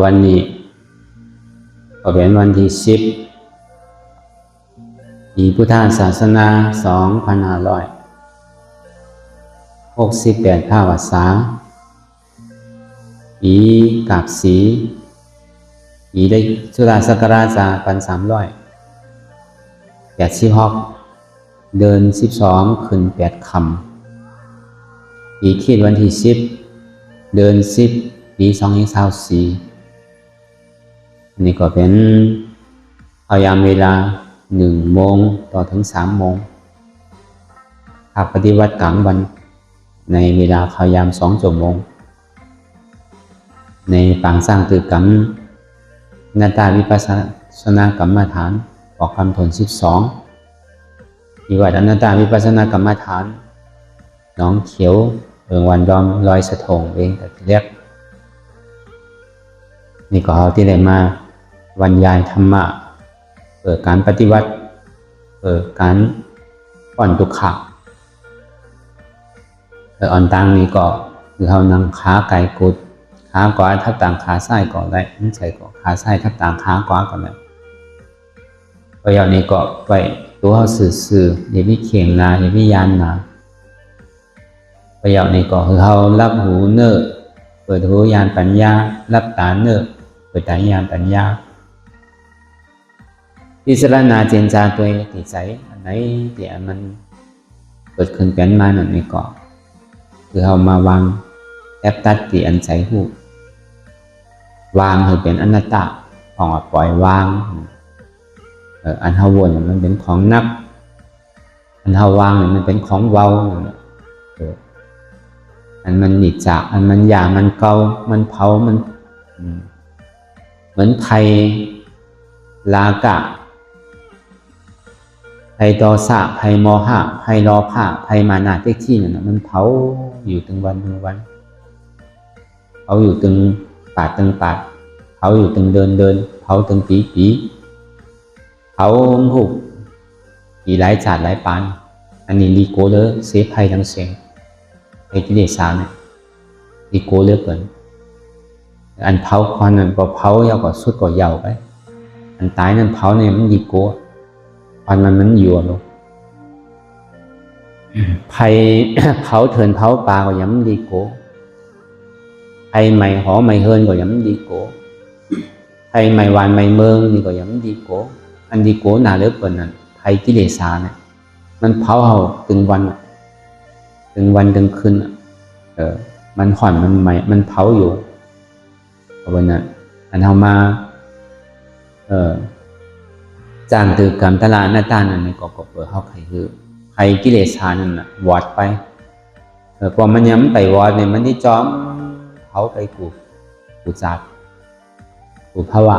วันนี้ก็เป็นวันที่10ปีพุทธศาสนา2568ข้าวพรรษาปีกาบสีปีได้สุราศักราช1386เดิน12ขึ้น8ค่ำปีขีดวันที่10เดิน10ปี2024อันนี้ก็เป็นพยายามเวลา1 โมงต่อถึง3 โมงหากปฏิบัติกลางวันในเวลาพยายาม2 ชั่วโมงในปางสร้างตึกกรรมนาตาวิปัสสนากรรมฐานออกคำทน12ที่วัดอนัตตาวิปัสสนากรรมฐานน้องเขียววันดอมลอยสะทงเองแต่เรียกนี่ก็เขาที่ได้มาบรรยายธรรมะเปิดการปฏิบัติเปิดการป้อนทุกขะอ่อนตังนี้ก็คือเขานั่งขาไก่กุดขาขวาทับต่างขาซ้ายก่อนได้ไม่ใช่ก็ขาซ้ายทับต่างขาขวาก่อนได้ประโยชน์นี้ก็ไปตัวเขาสื่ออย่าพิเขียงนาอย่าพิยานนาประโยชน์นี้ก็คือเขารับหูเนื้อเปิดหูยานปัญญารับตาเนื้อเปิดตายานปัญญาพิจารณาเจนจาตัวที่ใจอันไหนที่มันเกิดขึ้นเป็นมานั่นนี่ก็คือเขามาวางแอบตัดที่อันใจหูวางให้เป็นอนัตตาของปล่อยวางอันเขาวนมันเป็นของนักอันเขาวางมันเป็นของเว้าอันมันหนีจากอันมันหยามันเกามันเผามันเหมือนไพลากะไพโทสะไพโมหะไพโลภะไพมานะเต็กที่นั่นมันเผาอยู่ถึงวันเผาอยู่ถึงปาดเผาอยู่ถึงเดินเผาถึงปีเผาหูปีหลายจาดหลายปานอันนี้ลีโกเลอเซฟไพทั้งเสียงไอ้ที่เดชาเนี่ยลีโกเลอเกินอันเผาควันนั่นก็เผายาวกว่าสุดก็ยาวไปอันตายนั่นเผาเนี่ยมันลีโกควันมันยั่วลงไพเผาเถินเผาปลาก็ย้ำลีโกไพไม่หอไม่เฮินก็ย้ำลีโกไพไม่วานไม่เมืองนี่ก็ย้ำลีโกอันลีโกหนาเลือกเกินนั่นไพกิเลสาเนี่ยมันเผาเอาถึงวันถึงคืนมันห่อนมันใหม่มันเผาอยู่วันนั้นอันเอามาจางตือกรรมตลาดหน้าตานั่นนี่ก็เปิดเข้าไข่คือไข่กิเลสานั่นน่ะวอดไปพอมันย้ำไปวอดเนี่ยมันที่จอมเผาไปกูจับกูภาวะ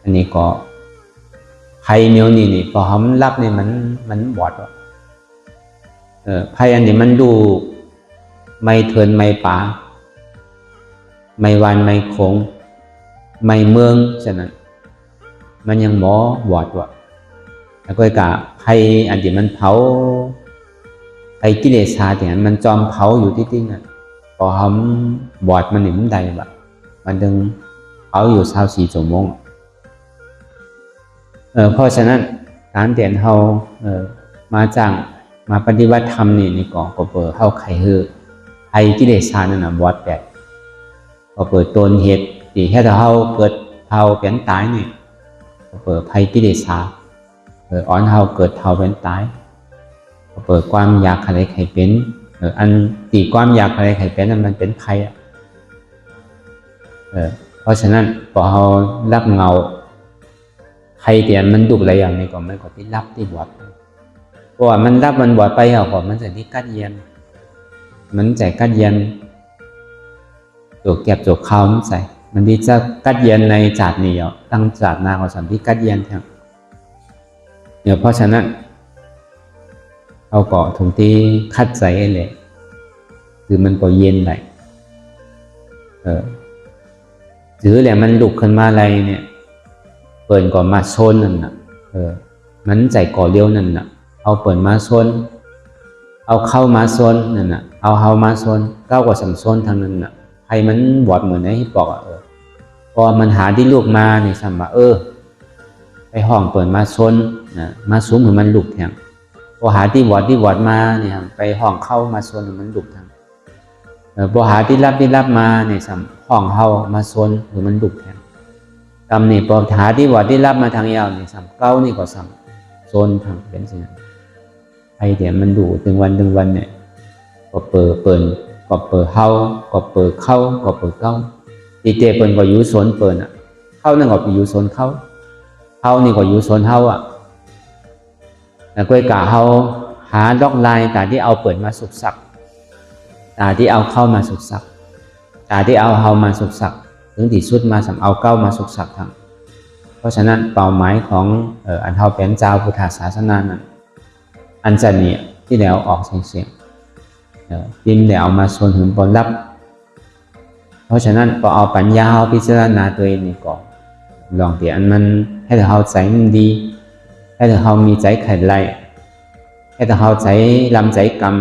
อันนี้ก็ไพ่เมียวนี่พอหอมรับเนี่ยมันบอดไพ่อันนี้มันดูไม่เทินไม่ป่าไม่วันไม่คงไม่เมืองฉะนั้นมันยังหมอบอดวะแล้วก็กะไพ่อันนี้มันเผาไพ่กิเลสาเนี่ยมันจอมเผาอยู่ที่ติ้งพอหอมบอดมันหนิมันใดแบบมันดึงเผาอยู่24 ชั่วโมงเพราะฉะนั้นการเตียนเขามาจ้างมาปฏิบัติธรรมนี่ก่อนก็เปิดเข้าไข่ฮือไอ้กิเลสานั่นน่ะบอดแปดก็เปิดต้นเหตุที่แค่ถ้าเขาเกิดเผาเป็นตายนี่ก็เปิดไพ่กิเลสาอ่อนเขาเกิดเผาเป็นตายก็เปิดความอยากอะไรไข่เป็นอันตีความอยากอะไรไข่เป็นนั้นมันเป็นไพ่เพราะฉะนั้นพอเขารับเงาใครเตียนมันดุอะไรอย่างนี้ก็มันก็ที่รับที่บวชเพราะว่ามันรับมันบวชไปเอาก่อนมันจะที่กัดเย็นมันใจกัดเย็นตัวเก็บตัวข้าวมันใส่มันที่จะกัดเย็นในจาดนี้ตั้งจาดนาของสันที่กัดเย็นทั้งเดี๋ยวเพราะฉะนั้นเอาเกาะถุงที่คัดใจเลยคือมันก็เย็นไหลหรือแหละมันลุกขึ้นมาอะไรเนี่ยเปิดก่อนมาโซนนั่นน่ะมันใจก่อเลี้ยวนั่นน่ะเอาเปิดมาโซนเอาเข้ามาโซนนั่นน่ะเอาเฮามาโซนก้าวกว่าสำโซนทางนั้นน่ะไพ ภัยมันบอดเหมือนไอ้ที่บอกพอมันหาที่ลูกมาเนี่ยสัมมาไปห้องเปิดมาซนนะมาสูงเหมือนมันลุกแทงพอหาที่บอดมาเนี่ยไปห้องเข้ามาซนเหมือนมันลุกทางพอหาที่รับมาเนี่ยสัมห้องเข้ามาซนเหมือนมันลุกแทงกรรมนี่พอหาที่บอดที่รับมาทางยาวเนี่ยสัมเก้านี่ก็สัมซนทางเป็นสิ่งนั้นไอ้เดี๋ยวมันดูถึงวันเนี่ยก็เปิดก็เปิดเข้าก็เปิดเข้าก็เปิดเข้าตีเตเปิดก็อยู่โซนเปิดเข้านั่นก็ไปอยู่โซนเข้านี่ก็อยู่โซนเข้าแล้วก็กะเข้าหาดอกลายตาที่เอาเปิดมาสุกสักตาที่เอาเข้ามาสุกสักตาที่เอาเข้ามาสุกสักถึงที่สุดมาสำเอาเก้ามาสุกสักทั้งเพราะฉะนั้นเป้าหมายของอันเท่าเป็นเจ้าพุทธศาสนานั้นอันจะเนี่ยที่แล้วออกเสียงดินแล้วมาส่วนถึงผลลัพธ์เพราะฉะนั้นพอเอาปัญญาเอาพิจารณาตัวเองนี่ก่อนลองเดี๋ยวมันให้เราใจมันดีให้เรามีใจไข่ไล่ให้เราใจลำใจกรรม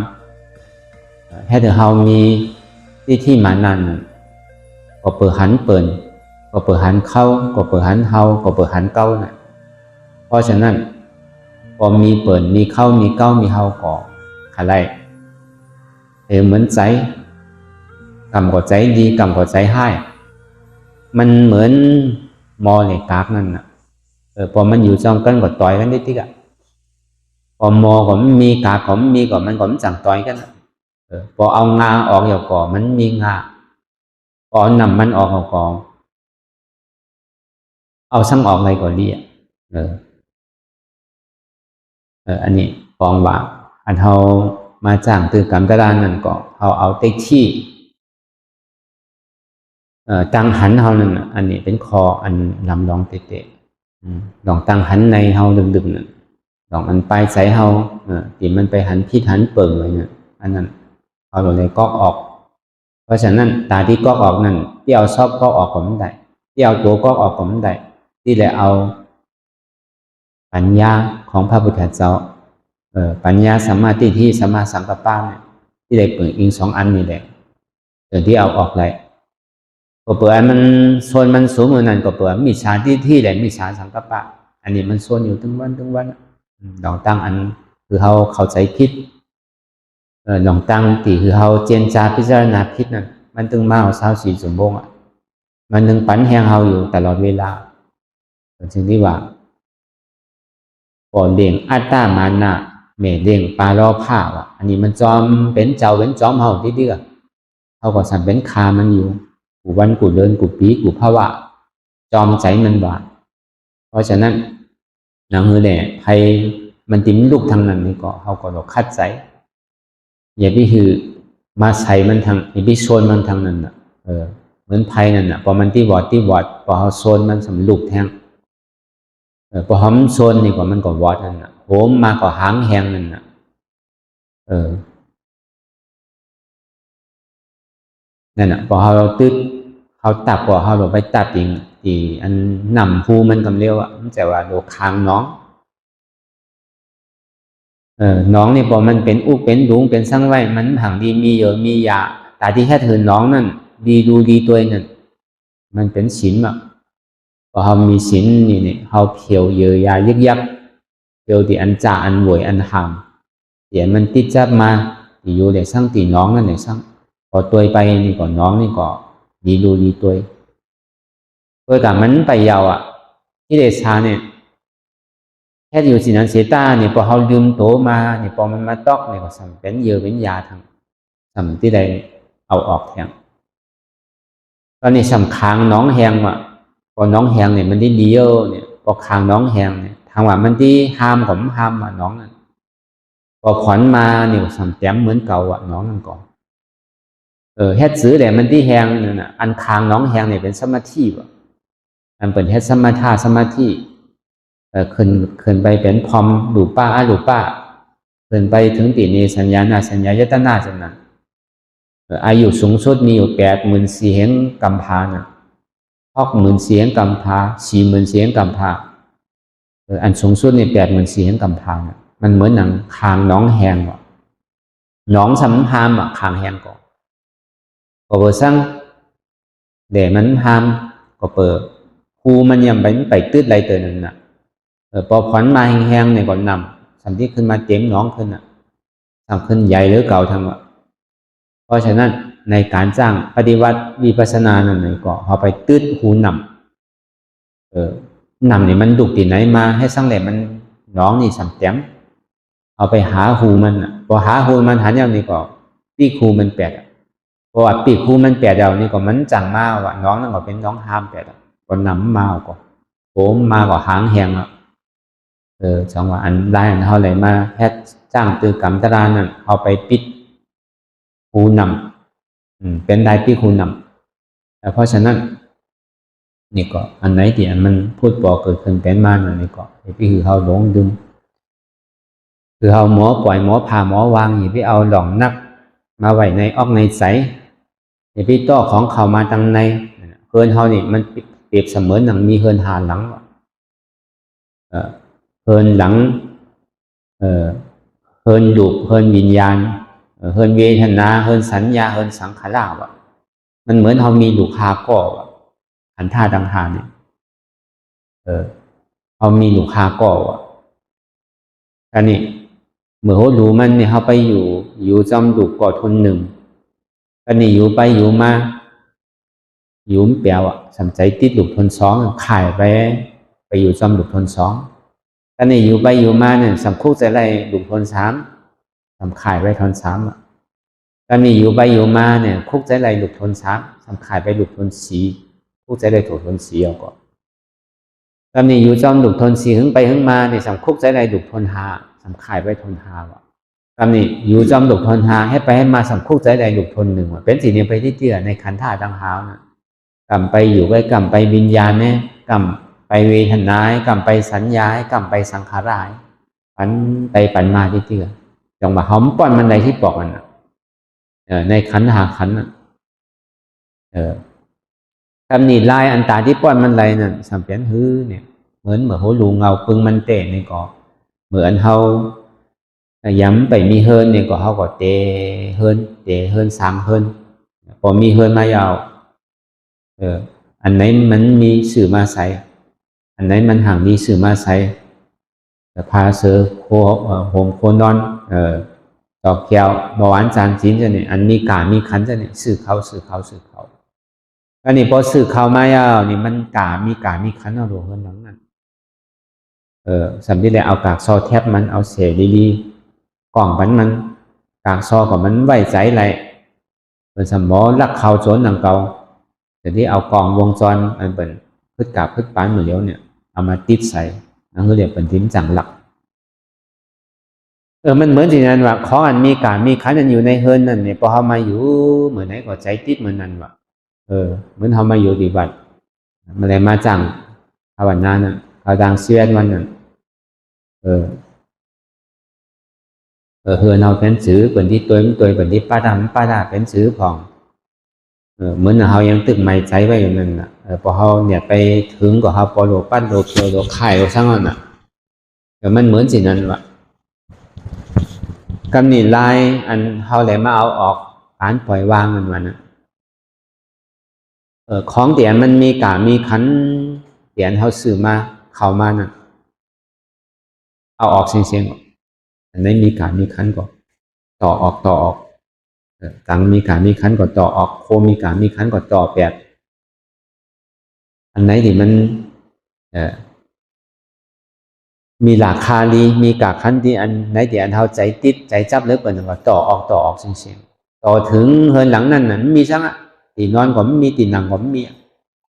ให้เรามีที่มานั่นก็เปิดหันเปิดก็เปิดหันเข้าก็เปิดหันเฮาก็เปิดหันเก้าน่ะเพราะฉะนั้นพอมีเปิดมีเข้ามีเก้ามีเฮาก่อขันไล่เหมือนใจกรรมก็ใจดีกรรมก็ใจให้มันเหมือนมอเหล็กกากนั่นน่ะพอมันอยู่จองกันก็ต่อยกันได้ที่กะพอมอก็มันมีกากก็มันมีก็มันก็มันจังต่อยกันพอเอางาออกอย่างก่อมันมีงาพอนำมันออกก่อเอาช่างออกอะไรก่อนดีอันนี้ฟองว่าอันเฮามาจ้างตื่นกรรมตารางนั่นก็เขาเอาเต็กที่ตังหันเฮานั่นอันนี้เป็นคออันลำลองเตะลองตังหันในเฮาดึงนั่นลองอันปลายใส่เฮาที่มันไปหันพิษหันเปิงเลยเนี่ยอันนั้นเอาเลยก็ออกเพราะฉะนั้นตาที่ก็ออกนั่นที่เอาชอบก็ออกก็ไม่ได้ที่เอาตัวก็ออกก็ไม่ได้ที่เลยเอาปัญญาของพระพุทธเจ้าปัญญาสมาธิที่สมาสังกัปปะเนี่ยที่ได้เปิดอิงสองอันนี่แหละที่เอาออกเลยก็เปิดอันมันโซนมันสูงเหมือนนั้นก็เปิดมิจฉาที่แหละมิจฉาสังกัปปะอันนี้มันโซนอยู่ทั้งวันลองตั้งอันคือเขาเข้าใจผิดลองตั้งตีคือเขาเจนจาพิจารณาผิดนั่นมันตึงมาเอา24 ชั่วโมงมันนึงปั่นแหงเขาอยู่ตลอดเวลาจึงที่ว่าก่อนเลี้ยงอัตตามานะเมเลี้ยงปลาล้อผ้าว่ะอันนี้มันจอมเป็นเจ้าเป็นจอมเฮาที่เดียวเขาก็สั่นเป็นคามันอยู่กูวันกูเดินกูปีกูภาวะจอมใจมันว่าเพราะฉะนั้นหนังหือแหล่ใครมันติ้มลูกทางนั้นนี่ก็เขาก็ต้องคัดใจอย่าไปคือมาใส่มันทางอย่าไปโซนมันทางนั้นน่ะเหมือนไพ่นั่นน่ะพอมันที่วอดพอเขาโซนมันสำลูกแทงพอหอมโซนนี่ก็มันก็วอดนั่นน่ะโหมมาก็หางแหงนั่นน่ะนั่นน่ะพอเขาตึ๊ดเขาตับพอเขาลงไปตับจริงที่อันนำภูมันกำเรียวมันจะว่าโลคางน้องน้องนี่พอมันเป็นอุเป็นดุงเป็นสั่งไว้มันผังดีมีเยอะมียาแต่ที่แค่ถือน้องนั่นดีดูดีตัวนั่นมันเป็นศีลพอเขามีศีลนี่เขาเพียวเยอะยายึกยักเพียวที่อันจ่าอันหวยอันหามเดี๋ยวมันติดจับมาที่อยู่ในสั่งตีน้องนั่นในสั่งพอตัวไปนี่ก่อนน้องนี่ก็ดีดูดีตัวกับมันไปยาวที่เดชาเนี่ยแค่อยู่สินันเสตาเนี่ยพอเขาลืมโตมาเนี่ยพอมันมาตอกเนี่ยก็สั่งเป็นเยอะเป็นยาทางสั่งที่ใดเอาออกแทงตอนนี้สั่งค้างน้องแหงพอน้องแหงเนี่ยมันได้ดีเยอะเนี่ยพอค้างน้องแหงเนี่ยทางว่ามันที่ห้ามผมห้ามน้องนั่นพอขวัญมาเนี่ยสั่งแต้มเหมือนเก่าน้องนั่นก่อนเฮ็ดซื้อแต่มันที่แหงนั่นน่ะอันค้างน้องแหงเนี่ยเป็นสมาธิมันเป็นเฮ็ดสมาธิขึ้นไปเป็นพรอมรูป้าขึ้นไปถึงตีนี้สัญญายตนาจังนั้นอายุสูงสุดมีอยู่84,000 แห่งกัมพานะ64,000 แห่งกัมพา40,000 แห่งกัมพาอันสูงสุดนี่84,000 แห่งกัมพานะมันเหมือนหนังคางน้องแหงน้องสำหามคางแหงก่อนพอสั่ง để mình ham có bờ khuมันยังไปตืดไรตัวนึงน่ะพอขวัญมาแห้งๆเนี่ยก่อนนำสัมที่ขึ้นมาเต็มน้องขึ้นอ่ะทำขึ้นใหญ่หรือเก่าทำอ่ะเพราะฉะนั้นในการสร้างปฏิวัติวิปัสสนานั่นก็เอาไปตืดหูนำนำนี่มันดุที่ไหนมาให้สร้างแหล่มันน้องนี่สัมเต็มเอาไปหาหูมันอ่ะพอหาหูมันหาอย่างนี้ก็ปีกหูมันแปดเพราะว่าปีกหูมันแปดเดียวนี่ก็มันจังมากว่าน้องนั่นก็เป็นน้องห้ามแปดก็นำมาก็ผมมาก็หางแหงอ่ะจังหวะอันได้อันเท่าไหร่มาแพทย์จ้างตือกรรมตรานั่นเอาไปปิดหูนำเป็นได้ปีกหูนำเพราะฉะนั้นนี่ก็อันไหนที่อันมันพูดบอกเกิดขึ้นเป็นมานั่นนี่ก็พี่คือเขาหลงดึงคือเอาหมอปล่อยหมอผ่าหมอวางอย่าพี่เอาหล่องนักมาไว้ในออกในใสอย่าพี่ต้อของเขามาตั้งในเฮินเขานี่มันเปรียบเสมือนหนังมีเฮินหาหลังเฮินหลังเฮินลูกเฮินวิญญาณเฮินเวทนาเฮินสัญญาเฮินสังขารว่ะมันเหมือนเขามีลูกคาก่อว่ะขันธ์ท่าดังหาเนี่ยเขามีลูกคาก่อว่ะอันนี้เมื่อเขารู้มันเนี่ยเขาไปอยู่จำลูกก่อทนหนึ่งอันนี้อยู่ไปอยู่มาอยู่เปล่าอ่ะสำใจติดลูกทนสองขายไปอยู่จำลูกทนสองอันนี้อยู่ไปอยู่มาเนี่ยสำคุกใจไรลูกทนสามสำขายไปทนสามอ่ะอันนี้อยู่ไปอยู่มาเนี่ยคุกใจไรลูกทนสามสำขายไปลูกทนสี่คุกใจไรถูกทนสี่เอาก่อนตอนนี้อยู่จอมดุกทนสี่หึงไปหึงมาเนี่ยสำคุกใจไรดุกทนหาสำขายไปทนหาวะตอนนี้อยู่จอมดุกทนหาให้ไปให้มาสำคุกใจไรดุกทนหนึ่งวะเป็นสิ่งนี้ไปที่เจือในขันธ์ท่าดังหาวนะกำไปอยู่ไว้กำไปวิญญาณเนี่ยกำไปเวทนายกำไปสัญญากำไปสังขารายปันไปปันมาที่เจือจังหวะหอมป้อนมันใดที่ปอกมันในขันธ์หาขันธ์คำนี้ลายอันตาที่ป้อนมันไรนั่นสัมเปียนฮือเนี่ยเหมือนหัวลูเงาปึงมันเตะนี่ก็เหมือนเฮาย้ำไปมีเฮินเนี่ยก็เฮาก็เตะเฮินสามเฮินพอมีเฮินมายาวอันไหนมันมีสื่อมาใส่อันไหนมันห่างมีสื่อมาใส่พาเสือโคโหมโคนอนดอกแก้วบหวานจานจีนจะเนี่ยอันมีกามีขันจะเนี่ยสื่อเขาอันนี้พอสื่อเขามายาวนี่มันมีขันเอาหลวงเฮินหลังนั่นสำที่แล้วเอากากซอแทบมันเอาเสรีกล่องมันกากซอของมันไว้ใจไรเป็นสมอลักเขาโจนหนังเก่าแต่ที่เอากล่องวงจรอันเป็นพึกกาพึกปานเหมือนเลี้ยวเนี่ยเอามาติดใส่นั่นคือเรียกเป็นทิ้มจังหลักมันเหมือนที่นั้นว่าของอันมีขันอันอยู่ในเฮินนั่นเนี่ยพอเขามาอยู่เหมือนไหนก็ใจติดเหมือนนั้นว่ะเหมือนเขามาอยู่ดีบัดมาเลยมาจังภาวนานั่นเขาดังเสียนวันนั้นเฮือนเอาเป็นซื้อเป็นที่ตัวเป็นที่ป้าดเป็นซื้อผ่องเหมือนเขายังตึกไม่ใจไว้อยู่นั่นน่ะพอเขาเนี่ยไปถึงก็เขาพอโลปั้นโลเคียวโลไข่โลช่างนั่นน่ะมันเหมือนสิ่งนั้นว่ะกำหนดลายอันเขาเลยมาเอาออกการปล่อยวางมันวันน่ะของเตียนมันมีมีขันเตียนเขาสื่อมาเข้ามาน่ะเอาออกเสียงอันไหนมีขันก็ต่อออกตังมีขันก็ต่อออกโคมีขันก็ต่อแปดอันไหนที่มันมีหลักคาลีมีขันที่อันไหนที่อันเท่าใจติดใจจับหรือเปล่าก็ต่อออกเสียงต่อถึงเฮินหลังนั่นน่ะมีช่างอ่ะตีนอนก็ไม่มีตีนั่งก็ไม่มี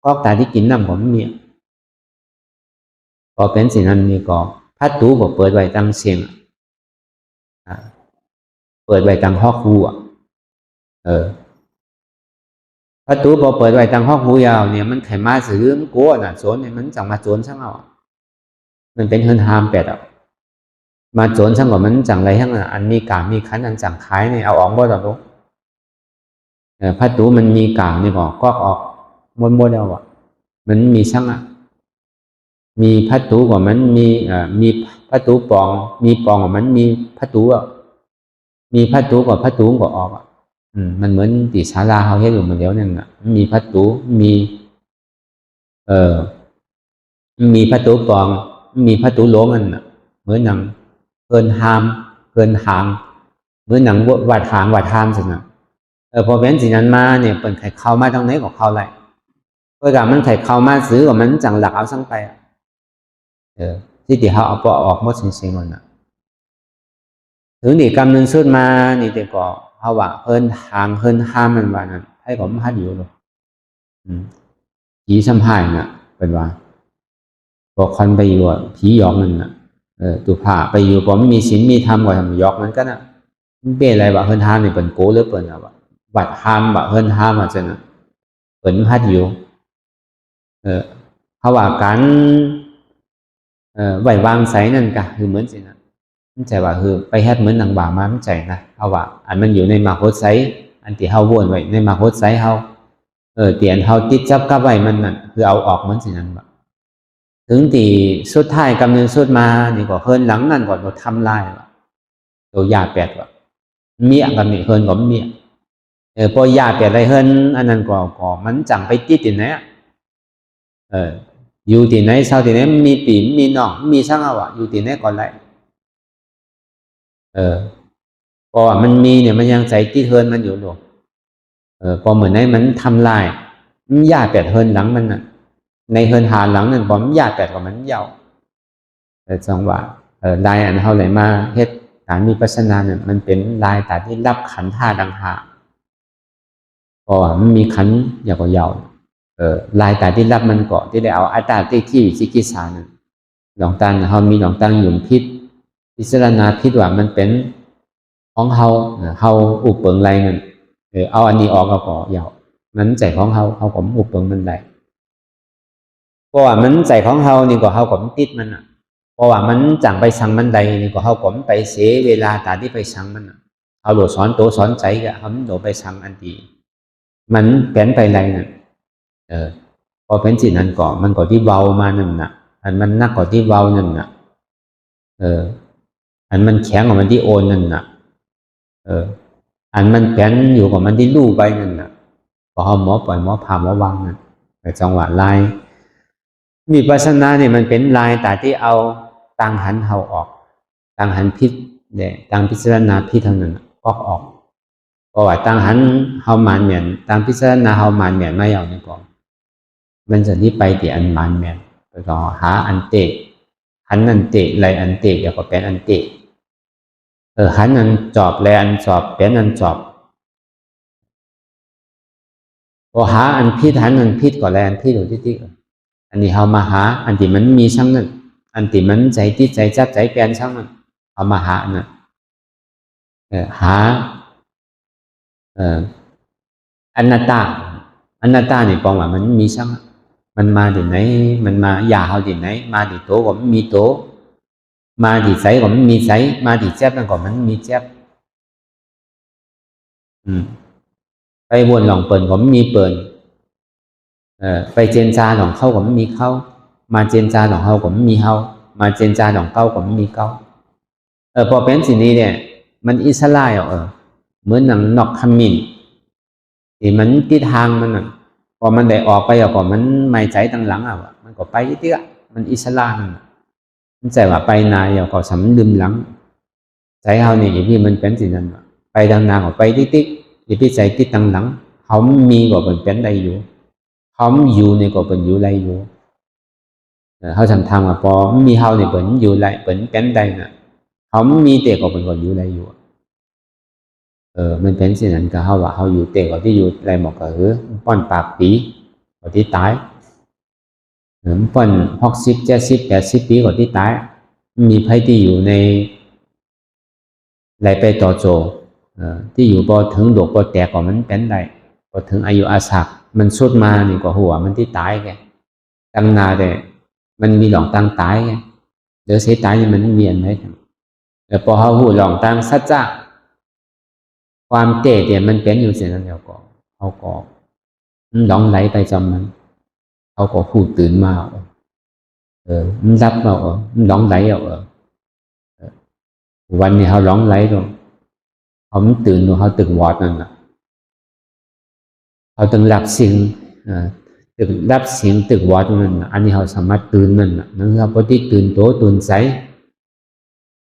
ก็ตาที่กินน้ำก็ไม่มีพอเป็นสิ่งนั้นนี่ก็พัดตูก็เปิดไว้ตั้งเสียงเปิดไว้ตั้งห้องหูพัดตูพอเปิดไว้ตั้งห้องหูยาวเนี่ยมันไขมาสื่อมันกลัวน่ะโจรเนี่ยมันจังมาโจรช่างเอามันเป็นเฮินฮามแปดอ่ะมาโจรช่างก็มันจังไรทั้งอันมีขันอันจังขายเนี่ยเอาออกบ่ได้หรอกพัดตูมันมีนี่ก็ออกม้วนเอาอ่ะมันมีช่างอ่ะมีพัดตูกว่ามันมีพัดตูปองมีปองกว่ามันมีพัดตูอ่ะมีพัดตูกว่าพัดตูก็ออกอ่ะ มันเหมือนที่ศาลาเขาเฮ็ดอยู่มันเดียวนั่นน่ะมีประตูมีเอ่อมีประตูกรองมีประตูโลงันน่ะเหมือนหนังเกินหามเกินหางเหมือนหนังวัดหางวัดหามสินะพอเป็นสิ่งนั้นมาเนี่ยเป็นไข่เข้ามาทางไหนก็เข้าไรเพื่อการมันไข่เข้ามาซื้อกับมันจังหลักเอาสั่งไปที่ที่เขาเอาปออกหมดสิ่งๆมันน่ะถึงนี่กำนึงสุดมานี่แต่ก็เขาว่าเฮินหางเฮินห้ามมันว่านั้นให้ผมพัดอยู่หรอกผีสัมภาษณ์น่ะเป็นว่าบอกคนไปอยู่ผีหยอกมันน่ะตุผ่าไปอยู่ผมมีศีลมีธรรมกว่าทำหยอกมันก็น่ะมันเป็นอะไรวะเฮินห้ามนี่เป็นโก้หรือเป็นอะไรวะวัดห้ามวะเฮินห้ามมาจังน่ะเป็นพัดอยู่เขาว่าการไหววางใสนั่นก็คือเหมือนสินะมันใจว่าคือไปเฮ็ดเหมือนนางบ่ามามันใจนะเอาว่าอันมันอยู่ในมหาไสอันที่เฮาวนไว้ในมหาไสเฮาเตียนเฮาติดจับกับไว้มันนั่นคือเอาออกเหมือนสินั้นบ่ถึงที่สุดท้ายกำเนิดสุดมานี่ก็เฮินหลังนั่นก็บ่ทำลายว่ะตัวยาแปดว่ะเมียกันนี่เฮินก็เมียพอยาแปดอะไรเฮินอันนั้นก็มันจังไปติดที่ไหนอยู่ที่ไหนเศร้าที่ไหนมีปีมีน้องมีช่างเอาอะอยู่ที่ไหนก่อนไรพอมันมีเนี่ยมันยังใจที่เฮินมันอยู่หรอกพอเหมือนในมันทำลายมันยาแปดเฮินหลังมันน่ะในเฮินหาหลังนั่นพอมันยาแปดกว่ามันยาวจังหวะลายอันเท่าไหร่มาเฮ็ดการมีปัสนาเนี่ยมันเป็นลายแต่ที่รับขันท่าดังหาพอมันมีขันยาวกว่ายาวลายแต่ที่รับมันเกาะที่ได้เอาอัตตาที่สิกิสานั่นหลองตันเขามีหลองตังหยุ่มพิษพิจารณาพิษว่ามันเป็นของเขาอุปเปิงไรนั่นเอาอันนี้ออกก็ยาวมันใจของเขาผมอุปเปิงมันได้เพราะว่ามันใจของเขานี่ก็เขาผมติดมันอ่ะเพราะว่ามันจังไปสั่งมันใดนี่ก็เขาผมไปเสียเวลาตาที่ไปสั่งมันเอาโหลดสอนตัวสอนใจกะเขาโดดไปสั่งอันดีมันแผนไปไรนั่นพอเป็นสิ่งนั้นก่อมันก่อที่เบามาหนึ่งน่ะอันมันนักก่อที่เบาหนึ่งน่ะอันมันแข็งกว่ามันที่โอนนั่นน่ะอันมันแผนอยู่กับมันที่ลู่ไปนั่นน่ะพอเขาหมอปล่อยหมอพาหมอวางนั่นแต่จังหวะลายมีปัสนาเนี่ยมันเป็นลายแต่ที่เอาตังหันเขาออกตังหันพิษเนี่ยตังพิจารณาพิษเท่านั้นก็ออกเพราะว่าตังหันเขาหมานเหมียนตังพิจารณาเขาหมานเหมียนไม่เอาในกองมันจะที่ไปที่อันหมานเหมียนไปรอหาอันเตะหันอันเตะไรอันเตะอย่าก็เป็นอันเตะหันอันจอบไรอันจอบเป็นอันจอบพอหาอันพิษหันอันพิษก็ไรอันพิษอยู่ที่อันนี้เขามาหาอันที่มันมีช่างนั้นอันที่มันใจที่ใจจับใจแปลนช่างนั้นเอามาหาน่ะหาอนัตตานี่ปองว่ามันมีช่างมันมาที่ไหนมันมายาเขาที่ไหนมาที่โตก็มันมีโตมาที่ใสก็มันมีใสมาที่แจ๊บนั่นก็มันมีแจ๊บไปวนหลองเปิ่นก็มันมีเปิ่นไปเจนจาหลองเข้าก็มันมีเข้ามาเจนจาหลองเฮาก็มันมีเฮามาเจนจาหลองเก้าก็มันมีเก้าพอเป็นสิ่งนี้เนี่ยมันอิสระเหมือนหนังนอกขมิ้นที่มันทิศทางมันพอมันได้ออกไปก็มันไม่ใจตั้งหลังมันก็ไปที่มันอิสระมันใจว่าไปนายก็สำลืมหลังใจเฮานี่อย่างที่มันเป็นสิ่งนั้นไปดังนาก็ไปติ๊กอย่างที่ใจติดตั้งหลังเขามีก็เป็นได้อยู่เขาอยู่นี่ก็เป็นอยู่ไรอยู่เขาทำทางว่าพอมีเฮานี่เป็นอยู่ไรเป็นได้น่ะเขามีเตะก็เป็นคนอยู่ไรอยู่มันเป็นสิ่งนั้นก็เขาว่าเขาอยู่เตะก็ที่อยู่ไรหมดก็ป้อนปากปีก็ที่ตายป้อน60 70 80 ปีก็ที่ตายมีไพ่ที่อยู่ในไรไปต่อโจที่อยู่พอถึงโดกพอแตกก็มันเป็นได้พอถึงอายุอาศักมันสุดมานี่ก็หัวมันที่ตายแกตั้งนาแต่มันมีหลองตั้งตายไงเดี๋ยวเสียตายนี่มันเวียนไหมแต่พอเขาหูหลองตั้งสัจจะความเตะเนี่ยมันเป็นอยู่เสียนั่นเดียวก็เขาก็หลงไหลไปจำมันเขาก็พูดตื่นมามันรับมามันหลงไหลวันนี้เขาหลงไหลตรงเขาตื่นเขาตึกวอดนั่นน่ะ เขาต้องรับสิ่งตึกรับเสียงตึกวัดนั่นอันนี้เขาสามารถตื่นนั่นนั่นเขาปฏิตื่นโตตื่นใจ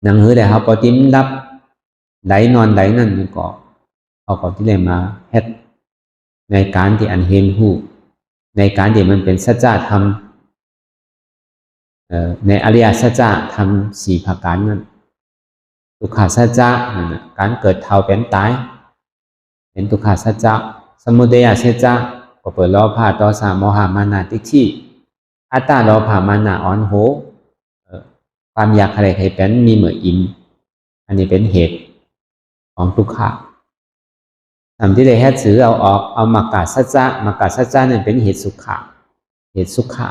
นั่งเหือได้เขาปฏิรับไหลนอนไหลนั่นนี่ก็เขาก็ที่ได้มาเฮ็ดในการที่อันเห็นหูในการที่มันเป็นสัจธรรมในอริยสัจธรรมสี่ประการนั้นทุกขสัจจะนั่นนะการเกิดเท่าเป็นตายเป็นทุกขสัจจะสมุทัยสัจจะก็เปิดโลภะโทสะโมหะมานะทิฏฐิอัตตาโลภะมานะอ่อนโหความอยากอะไรใครเป็นมีเหมือนอิ่มอันนี้เป็นเหตุของทุกขะทำที่ได้แค่ถือเอาออกเอามากาสัจจะมากาสัจจะนั่นเป็นเหตุสุขะเหตุสุขะ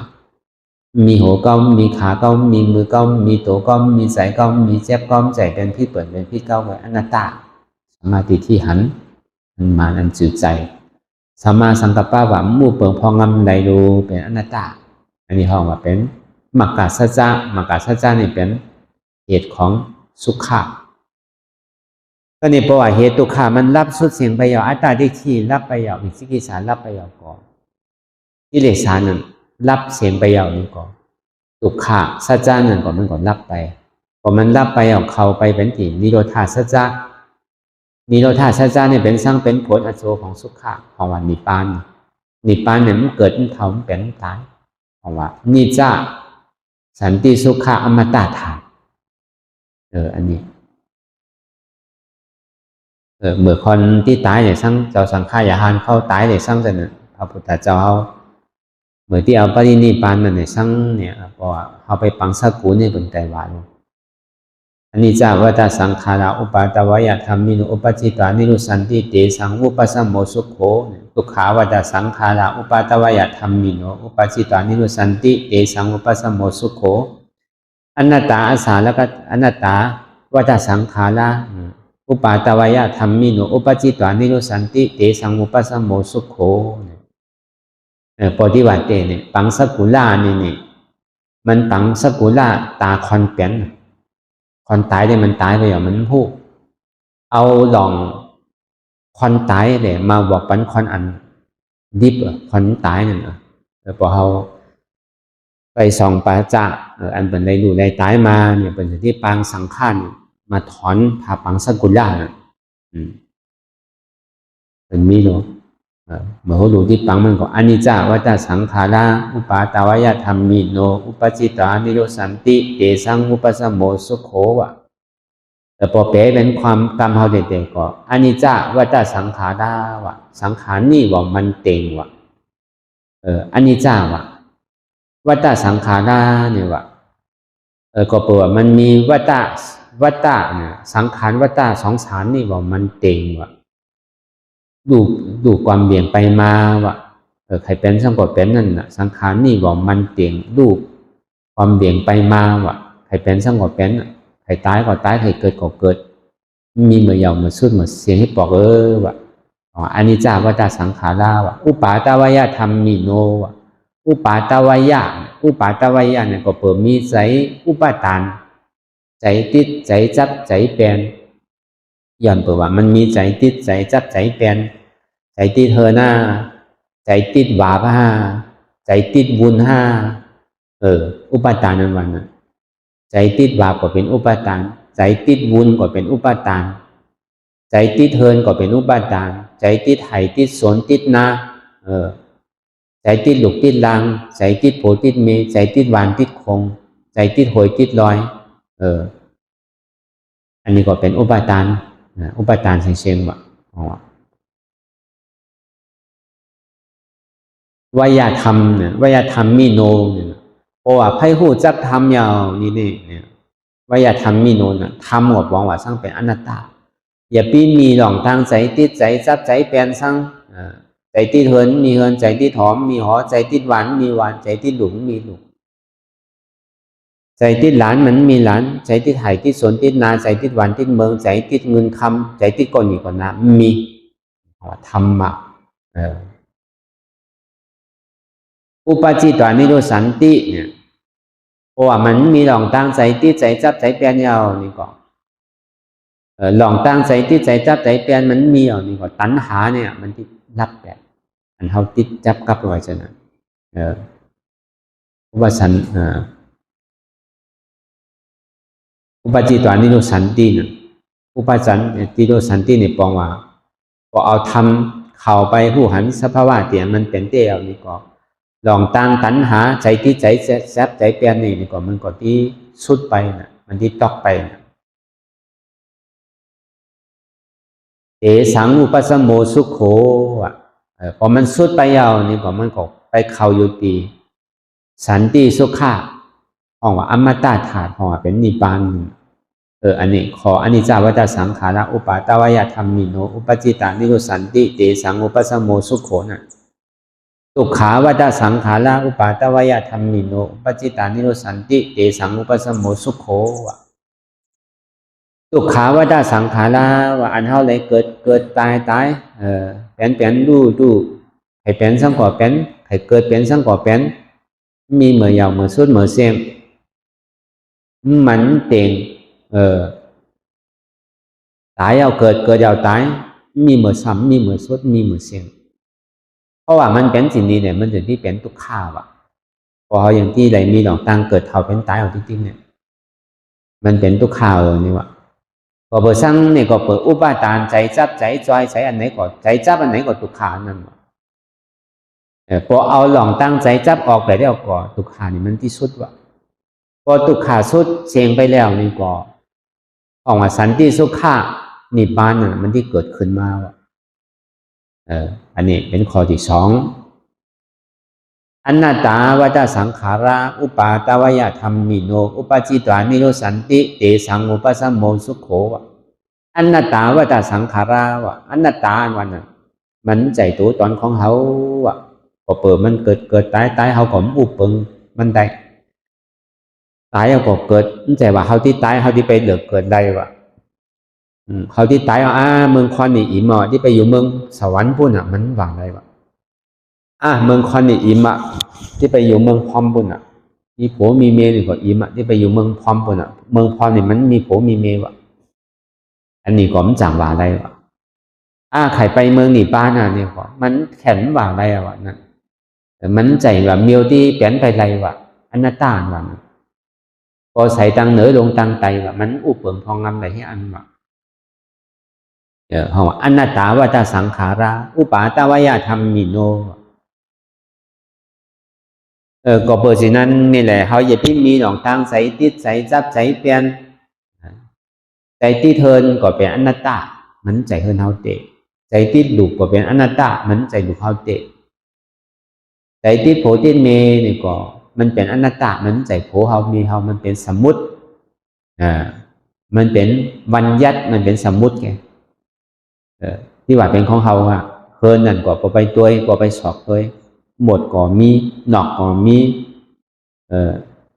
มีหัวก็มีขาก็มีมือก็มีตัวก็มีใจก็มีเจ็บก็ใจเป็นพี่เปิดเป็นพี่เก้าไว้อนัตตาสมาธิที่หันมันมาอันจืดใจสมาสังกัปปะว่ามู่เปิงพองำใดดูเป็นอนัตตาอันนี้ห้องว่าเป็นมากาสัจจะมากาสัจจะนี่เป็นเหตุของสุขะก็นี่เพราะว่าเหตุทุกขามันรับสุดเสียงไปยาวอัตตาดิที่รับไปยาววิจิกิจฉารับไปยาวก่อนกิเลสานั่นรับเสียงไปยาวนี่ก่อนทุกขาสัจจานั่นก่อนมันก่อนรับไปพอมันรับไปเอาเข้าไปเป็นที่นิโรธาสัจจะนิโรธาสัจจะเนี่ยเป็นสร้างเป็นผลอโศของสุขะของวันนิพพานนิพพานเนี่ยมันเกิดมันเท่ามันเป็นตายของว่านิจจาสันติสุขะอมตะธาตุอันนี้เมื่อคนที่ตายเนี่ยสร้างเจ้าสังขารยานเข้าตายเนี่ยสร้างจะเนี่ยพระพุทธเจ้าเมื่อที่เอาปรินิพพานนั่นเนี่ยสร้างเนี่ยเพราะว่าเขาไปปังสกุลเนี่ยเป็นไตรวาลอันนี้จะวัฏสังขาราอุปาตวายธรรมิโนอุปจิตานิรุสันติเตสังอุปสัมโมสุโขทุกขาวัฏสังขาราอุปาตวายธรรมิโนอุปจิตานิรุสันติเตสังอุปสัมโมสุโขอนัตตาอาสาแล้วก็อนัตตาวัฏสังขาราอุปาตวายธรรมิโนอุปจิตานิโรสันติเตสังอุปสัมโมสุโขปฏิวัติเนี่ยปังสกุลานี่มันปังสกุลาตาคอนเปลี่ยนคอนตายเนี่ยมันตายไปอย่างมันพูดเอาหลองคอนตายเนี่ยมาบอกปันคอนอันดิบคอนตายนั่นพอเขาไปส่องปาจะอันเป็นได้ดูได้ตายมาเนี่ยเป็นที่ปางสังขารมาถอนผาปังสกุลาเป็นมีเนาะเมื่อเขาดูที่ปังมันก็อนิจจาวัฏสังขาราอุปาตวายธรรมิโนอุปจิตานิโรสันติเตสังอุปสัมโมสุโขวะแต่พอเป๋เป็นความกรรมเขาเด็กๆก็อนิจจาวัฏสังขาราวะสังขารนี่ว่ามันเต็งวะอนิจจาวะวัฏสังขาราเนี่ยวะก็แปลว่ามันมีวัฏเนี่ยสังขารวัฏสองสารนี่ว่ามันเต็งวะดูความเบี่ยงไปมาว่าใครเป็นสังกตเป็นนั่นน่ะสังขารนี่ว่ามันเต็งดูความเบี่ยงไปมาว่าใครเป็นสังกตเป็นใครตายก็ตายใครเกิดก็เกิดมีเมื่อยาวเมื่อสุดเมื่อเสียงให้บอกว่าอนิจจาวัฏสังขาราว่าอุปาตวายธรรมมิโนว่าอุปาตวายเนี่ยก็เปิดมีใจอุปาทานใจติดใจจับใจแปลนย้อนเปิดว่ามันมีใจติดใจจับใจแปลนใจติดเฮอหน้าใจติดบาปห้าใจติดบุญห้าอุปาทานนั้นวันนั้นใจติดบาปก็เป็นอุปาทานใจติดบุญก็เป็นอุปาทานใจติดเฮินก็เป็นอุปาทานใจติดไหติดสนติดนาใจติดหลุกติดลังใจติดโผติดเมใจติดวานติดคงใจติดหอยติดลอยอันนี้ก็เป็นอุปาทานเชิงๆว่ะวายธรรมเนี่ยวายธรรมมิโนเนี่ยเพราะว่าไพ่หูจักธรรมยาวนี่เนี่ยวายธรรมมิโนน่ะธรรมหมดหวังว่าสร้างเป็นอนัตตาอย่าปีมีหลองทางใจติดใจจับใจแปลนสร้างใจติดเฮินมีเฮินใจติดหอมมีหอใจติดหวานมีหวานใจติดหลุมมีหลุมใจติดหลานมันมีหลานใจติดไหติดสนติดนาใจติดหวานติดเมืองใจติดเงินคำใจติดก่อนอีกก่อนนะมีธรรมะอุปจิตานิโรสันติเนี่ยเพราะว่ามันมีหลองตั้งใจติดใจจับใจแปลนยาวนี่ก็หลองตั้งใจติดใจจับใจแปลนมันมีนี่ก็ตัณหาเนี่ยมันที่รับแบบ อันเฮาติดจับกับไว้จังนั้นอุปสันอุปจิตวานิโรสันตินะอุปสันติโรสันตินี่ปองว่าพอเอาทำเข้าไปผู้หันสภาวะเตียมันเป็นเตี้ยวนี่ก็ลองตั้งตัณหาใจที่ใจแซบใจเปลี่ยนนี่ก็มันก็ที่สุดไปนะมันที่ตอกไปนะเอสังอุปสมโมสุขโขอ่ะพอมันสุดไปยาวนี่ก็มันก็ไปเข้าอยู่ตีสันติสุขะห้องว่าอมตะธาตุห้องว่าเป็นนิพพานอันนี้ขออนิจจวัฏสังขาระอุปาตวยธรรมิโนอุปจิตานิโรสันติเตสังอุปสมโมสุขโขน่ะทุกขาวัฏสังขาระอุปาตวยธรรมิโนอุปจิตานิโรสันติเตสังอุปสมโมสุขโขวะทุกขาวัฏสังขาระว่าอันเฮาเลยเกิดตายเป็นดูให้เป็นสังก่อเป็นให้เกิดเป็นสังก่อเป็นมีเหมือยาวเหมือสุดเหมือเสียงมันเต็งตายเอาเกิดเอาตายมีเหมือซ้ำมีเหมือสุดมีเหมือเสียงเพราะว่ามันเป็นสิ่งนี้เนี่ยมันถึงที่เป็นทุกข้าวอ่ะพออย่างที่ใดมีหลองตั้งเกิดเท่าเป็นตายเอาจริงๆเนี่ยมันเป็นทุกข้าวเลยนี่วะพอเปิดสั่งเนี่ยก็เปิดอุปาทานใจจับใจจอยใจอันไหนก็ใจจับอันไหนก็ทุกข้านั่นวะพอเอาหลองตั้งใจจับออกไปได้ก่อนทุกข้านี่มันที่สุดวะพอทุกข้าสุดเสียงไปแล้วนี่ก็ออกมาสันติสุขะนิพพานน่ะมันที่เกิดขึ้นมาวะอันนี้เป็นข้อที่สองอนัตตาวัฏสังขาระอุปาตวยธรรมิโนอุปจิตวานิโรสันติเตสังอุปสมโมสุขโขวะอนัตตาวัฏสังขาระวะอนัตตาวันน่ะมันใจตัวตนของเขาวะพอเปิดมันเกิดตายเขาก็อุปเปิงมันได้ตายเขาก็เกิดมันใจว่าเขาที่ตายเขาที่ไปเหลือเกิดได้วะเขาที่ตายเมืองคอนนี่อิมที่ไปอยู่เมืองสวรรค์พุ่นมันหวังได้วะเมืองคอนนี่อิมที่ไปอยู่เมืองพอมพุ่นมีผัวมีเมียนี่ก็อิมที่ไปอยู่เมืองพอมพุ่นเมืองพอมนี่มันมีผัวมีเมียวะอันนี้ก็มันจังหวะได้วะใครไปเมืองนี่ป้าเนี่ยก็มันแข็งหวางได้วะนั่นมันใจว่าเมียวที่เปลี่ยนไปไรวะอนัตตาวันพอใส่ตังเหนือลงตังไตวะมันอุปเปิงพองงำได้ให้อันวะห้องอนัตตาวัฏสังขาระอุปาตวยธรรมิโนก็เปิดสินั้นนี่แหละเขาอย่าพิมีหลองตั้งใส่ติดใส่จับใส่เปลี่ยนใจติดเทินก็เป็นอนัตตามันใจเทินเฮาเตะใจติดลูกก็เป็นอนัตตามันใจลูกเฮาเตะใจติดโผติดเมนี่ก็มันเป็นอนัตตามันใจโผเฮามีเฮามันเป็นสมมุติมันเป็นบัญญัติมันเป็นสมมุติไงที่ว่าเป็นของเฮาเฮินนั่นก็ไปตัวก็ไปสอบตัวหมดก็มีหนอกก็มี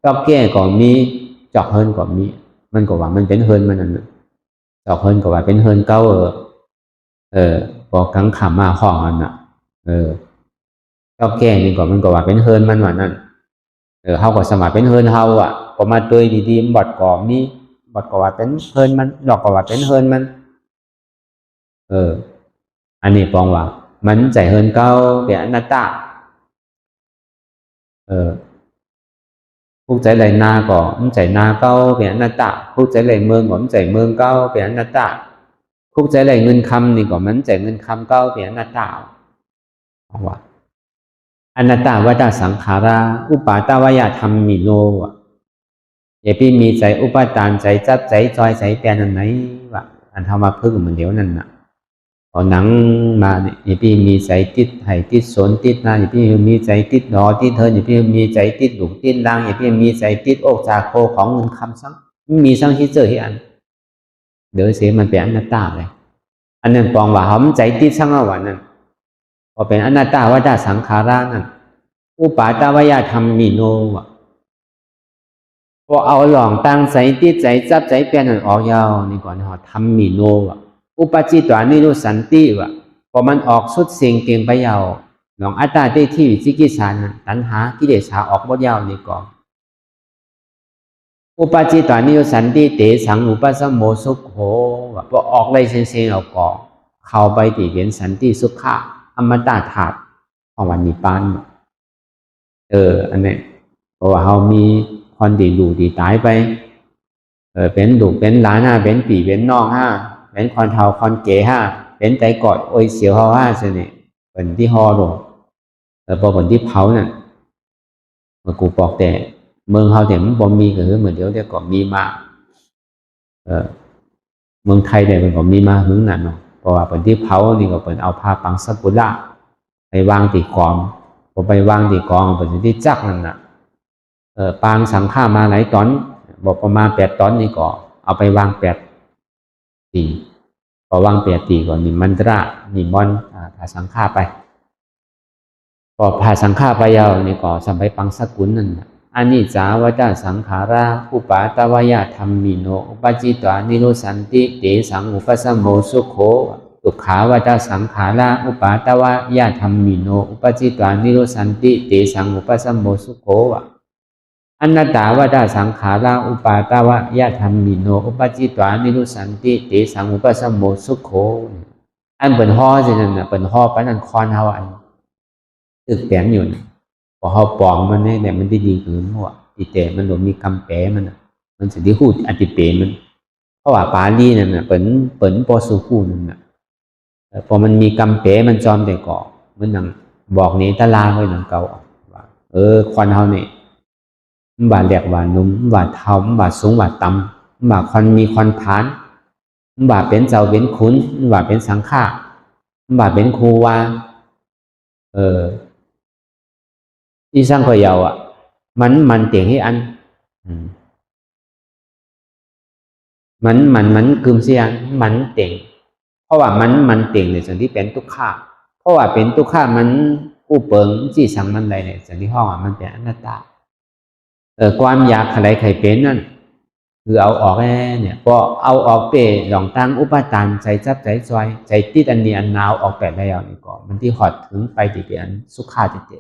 ตอกแก่ก็มีจอกเฮินก็มีมันก็ว่ามันเป็นเฮินมันนั่นจอกเฮินก็ว่าเป็นเฮินเก้าก็กังขำมาห้องอันตอกแก่นี่ก็มันก็ว่าเป็นเฮินมันว่านั่นเฮาก็สมัครเป็นเฮินเฮาก็มาตัวดีๆบอดก็มีบอดก็ว่าเป็นเฮินมันดอกก็ว่าเป็นเฮินมันอันนี้ปองว่ามันใจเฮินเก้าเป็นอนัตตาผู้ใจไหลนาก็มันใจนาเก้าเป็นอนัตตาผู้ใจไหลเมืองก็มันใจเมืองเก้าเป็นอนัตตาผู้ใจไหลเงินคำนี่ก็มันใจเงินคำเก้าเป็นอนัตตาว่าอนัตตาวัฏสังขาระอุปาตวยธรรมิโนอย่าพี่มีใจอุปาทานใจจับใจจอยใจแปลนอันไหนวะอันทำมาพึ่งเหมือนเดียวนั่นน่ะพอหนังมาเนี่ยอย่าพี่มีใจติดไห่ติดสนติดนาอย่าพี่มีใจติดหนอติดเทินอย่าพี่มีใจติดหลุมติดล่างอย่าพี่มีใจติดอกจากโคของเงินคำซ้ำมีซ้ำที่เจอที่อันเดี๋ยวเสียมันเป็นอนัตตาเลยอันนั้นปองว่าเขาใจติดซ้ำวันนั้นพอเป็นอนัตตาวัฏสังขาระนั่นอุปาตวยธรรมมิโนพอเอาหลองตั้งใจติดใจจับใจเปลี่ยนออกยาวนี่ก่อนเขาทำมิโนอุปจิตวานิโรสันติพอมันออกสุดเสียงเก่งไปยาวหลองอัตตาได้ที่วิจิกิจฉาตัณหากิเลสออกหมดยาวนี่ก่อนอุปจิตวานิโรสันติเตสังอุปสมโมสุขโขพอออกเลยเสียงออกก่อเข้าไปที่เป็นสันติสุขะอมตะธาตุ ของวันนิพพานอันนี้เพราะว่าเขามีคนดีดูดีตายไปเป็นลูกเป็นหลานเป็นปี่เป็นน้องเป็นคนเฒ่าคนแก่เป็นใจกอดโอ้ยเสียวเขาสิเนี่ยเป็นที่ฮอลงพอเป็นที่เผาเนี่ยเมื่อกูบอกแต่เมืองเขาแต่มันบ่มีก็คือเหมือนเดี๋ยวก็มีมาเมืองไทยเนี่ยมันก็มีมาหึงนั่นเนาะเพราะว่าเป็นที่เผานี่ก็เป็นเอาผ้าปังสักุระไปวางตีกองพอไปวางตีกองเป็นที่จักนั่นน่ะปางสังฆามาหลายตอนบอกประมาณ8 ตอนนี่ก็เอาไปวาง8 ตีพอวาง8 ตีก่อนมีมันตระมีมอนผ่าสังฆาไปพอผ่าสังฆาไปยาวนี่ก็สัมไปปังสกุลนั่นอันนี้จาวจาสังขาราอุปาตวายธรรมมิโนอุปจิตวานิโรสันติเตสังอุปสัมโมสุโขตุขาวจาสังขาราอุปาตวายธรรมมิโนอุปจิตวานิโรสันติเตสังอุปสัมโมสุโขอนัตตาวจาสังขาราอุปาตวายธรรมมิโนอุปจิตวานิโรสันติเตสังอุปสัมโมสุโขอันเป็นห่อสินั่นน่ะเป็นห่อปานนั้นคอนเฮาอันตึกแปลนอยู่พอเขาปองมันเนี่ยมันได้ดีขึ้นหัวตีแต่มันหลงมีคำแปลมันจะได้พูดอธิเปมันเพราะว่าปาลีนั่นน่ะเปิ่นปอสุคูนั่นน่ะพอมันมีคำแปลมันจอมแต่ก่อมันนั่งบอกนี้ตะลาไว้นั่งเก่าว่าควันเฮาเนี่ยมันบาดแหลกบาดนุ่มบาดเท้าบาดสูงบาดต่ำบาดควันมีควันผานบาดเป็นเจ้าเป็นขุนบาดเป็นสังฆาบาดเป็นครูวาที่สร้างก็ยาวมันเตียงให้อันมันกึมเสียมันเตียงเพราะว่ามันเตียงในส่วนที่เป็นทุกข์เพราะว่าเป็นทุกข์มันกู้เปิงจี้สังมันใดเนี่ยส่วนที่ห้องมันเป็นอนัตตาความอยากอะไรใครเป็นนั่นคือเอาออกเนี่ยพอเอาออกเปหลองตั้งอุปทานใจจับใจจอยใจติดอันนี้อันนาวออกแบบได้อย่างนี้ก่อนมันที่หอดถึงไปที่เป็นสุขาติเต